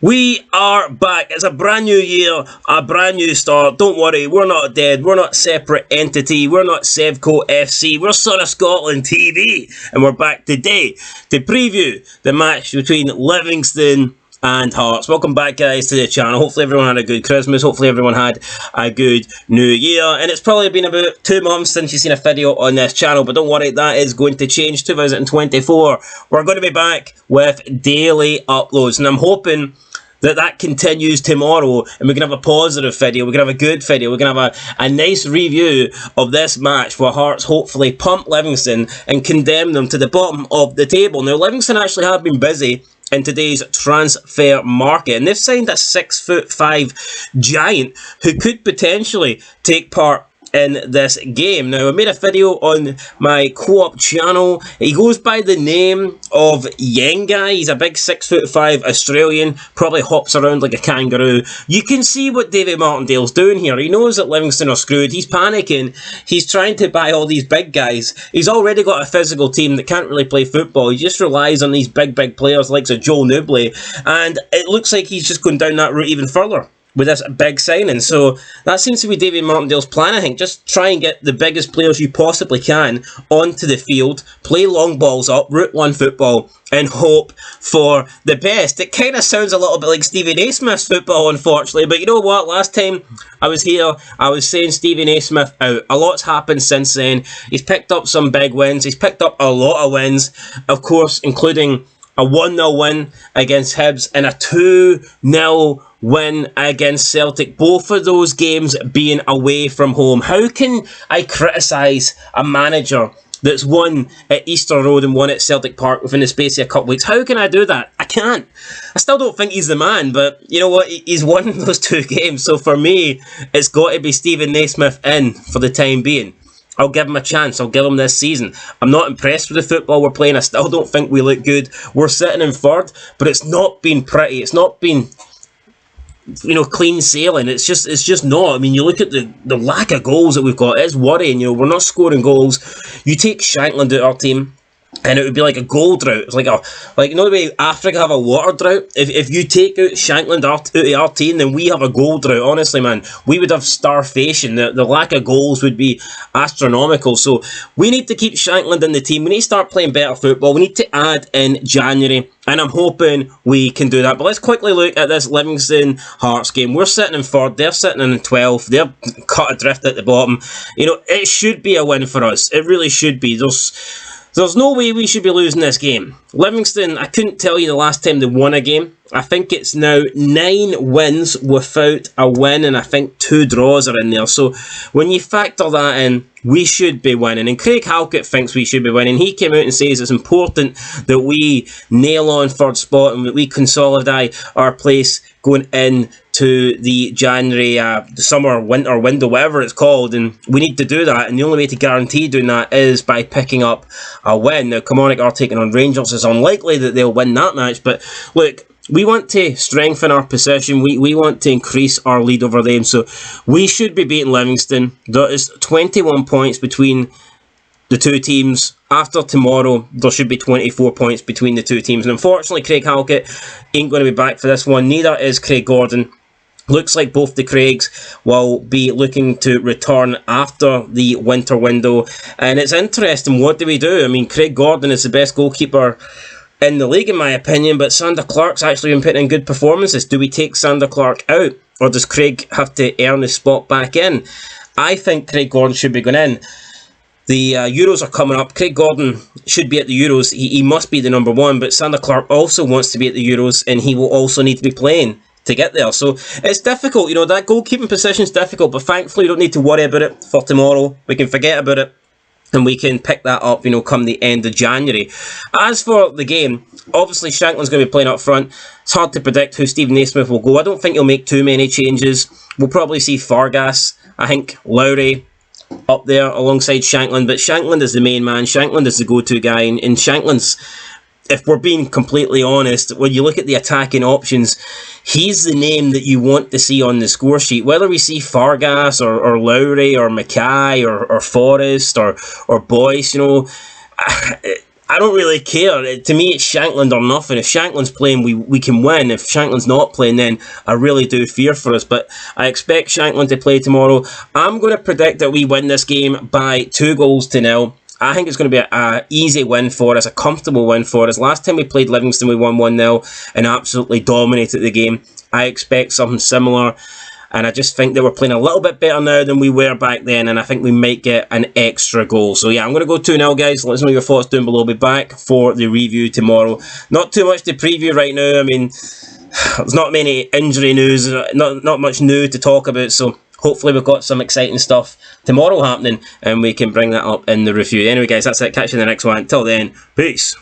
We are back. It's a brand new year, a brand new start. Don't worry, we're not dead. We're not a separate entity. We're not Sevco FC. We're Son of Scotland TV. And we're back today to preview the match between Livingston and Hearts. Welcome back, guys, to the channel. Hopefully everyone had a good Christmas. Hopefully everyone had a good New Year. And it's probably been about 2 months since you've seen a video on this channel, but don't worry, that is going to change. 2024. We're going to be back with daily uploads, and I'm hoping that continues tomorrow, and we can have a positive video, we can have a good video, we can have a nice review of this match where Hearts hopefully pump Livingston and condemn them to the bottom of the table. Now, Livingston actually have been busy in today's transfer market, and they've signed a 6'5" giant who could potentially take part in this game. Now, I made a video on my co-op channel. He goes by the name of Yengai. He's a big 6'5" Australian, probably hops around like a kangaroo. You can see what David Martindale's doing here. He knows that Livingston are screwed. He's panicking. He's trying to buy all these big guys. He's already got a physical team that can't really play football. He just relies on these big players like Joel Newbley, and it looks like he's just going down that route even further with this big signing. So that seems to be David Martindale's plan, I think. Just try and get the biggest players you possibly can onto the field, play long balls up, route one football, and hope for the best. It kind of sounds a little bit like Stephen A. Smith's football, unfortunately, but you know what? Last time I was here, I was saying Stephen A. Smith out. A lot's happened since then. He's picked up some big wins. He's picked up a lot of wins, of course, including a 1-0 win against Hibs and a 2-0 win against Celtic, both of those games being away from home. How can I criticise a manager that's won at Easter Road and won at Celtic Park within the space of a couple of weeks? How can I do that? I can't. I still don't think he's the man, but you know what? He's won those 2 games, so for me, it's got to be Stephen Naismith in for the time being. I'll give him a chance. I'll give him this season. I'm not impressed with the football we're playing. I still don't think we look good. We're sitting in third, but it's not been pretty. It's not been, you know, clean sailing. It's just not. I mean, you look at the lack of goals that we've got. It's worrying. You know, we're not scoring goals. You take Shankland out our team, and it would be like a goal drought. It's like you know the way Africa have a water drought? If you take out Shankland out of our team, then we have a goal drought. Honestly, man, we would have starvation. The lack of goals would be astronomical. So we need to keep Shankland in the team. We need to start playing better football. We need to add in January, and I'm hoping we can do that. But let's quickly look at this Livingston Hearts game. We're sitting in 3rd. They're sitting in 12th. They're cut adrift at the bottom. You know, it should be a win for us. It really should be. There's no way we should be losing this game. Livingston, I couldn't tell you the last time they won a game. I think it's now 9 wins without a win, and I think 2 draws are in there. So when you factor that in, we should be winning. And Craig Halkett thinks we should be winning. He came out and says it's important that we nail on 3rd spot and that we consolidate our place going into the January, summer, winter window, whatever it's called, and we need to do that, and the only way to guarantee doing that is by picking up a win. Now, Kilmarnock are taking on Rangers. It's unlikely that they'll win that match, but look, we want to strengthen our position. We want to increase our lead over them, so we should be beating Livingston. There is 21 points between the 2 teams. After tomorrow, there should be 24 points between the 2 teams. And unfortunately, Craig Halkett ain't going to be back for this one. Neither is Craig Gordon. Looks like both the Craigs will be looking to return after the winter window. And it's interesting, what do we do? I mean, Craig Gordon is the best goalkeeper in the league, in my opinion, but Sander Clark's actually been putting in good performances. Do we take Sander Clark out, or does Craig have to earn his spot back in? I think Craig Gordon should be going in. The Euros are coming up. Craig Gordon should be at the Euros. He must be the number 1, but Sander Clark also wants to be at the Euros, and he will also need to be playing to get there. So it's difficult, you know, that goalkeeping position is difficult, but thankfully we don't need to worry about it for tomorrow. We can forget about it, and we can pick that up, you know, come the end of January. As for the game, obviously Shankland's going to be playing up front. It's hard to predict who Stephen Naismith will go. I don't think he'll make too many changes. We'll probably see Fargas, I think Lowry up there alongside Shankland, but Shankland is the main man. Shankland is the go-to guy, and Shankland's, if we're being completely honest, when you look at the attacking options, he's the name that you want to see on the score sheet. Whether we see Fargas or Lowry or Mackay or Forrest or Boyce, you know, I don't really care. To me, it's Shankland or nothing. If Shankland's playing, we can win. If Shankland's not playing, then I really do fear for us. But I expect Shankland to play tomorrow. I'm going to predict that we win this game by 2-0. I think it's going to be an easy win for us, a comfortable win for us. Last time we played Livingston, we won 1-0 and absolutely dominated the game. I expect something similar. And I just think that we're playing a little bit better now than we were back then. And I think we might get an extra goal. So yeah, I'm going to go 2-0, guys. Let us know your thoughts down below. I'll be back for the review tomorrow. Not too much to preview right now. I mean, there's not many injury news. Not much new to talk about. So hopefully we've got some exciting stuff tomorrow happening. And we can bring that up in the review. Anyway, guys, that's it. Catch you in the next one. Until then, peace.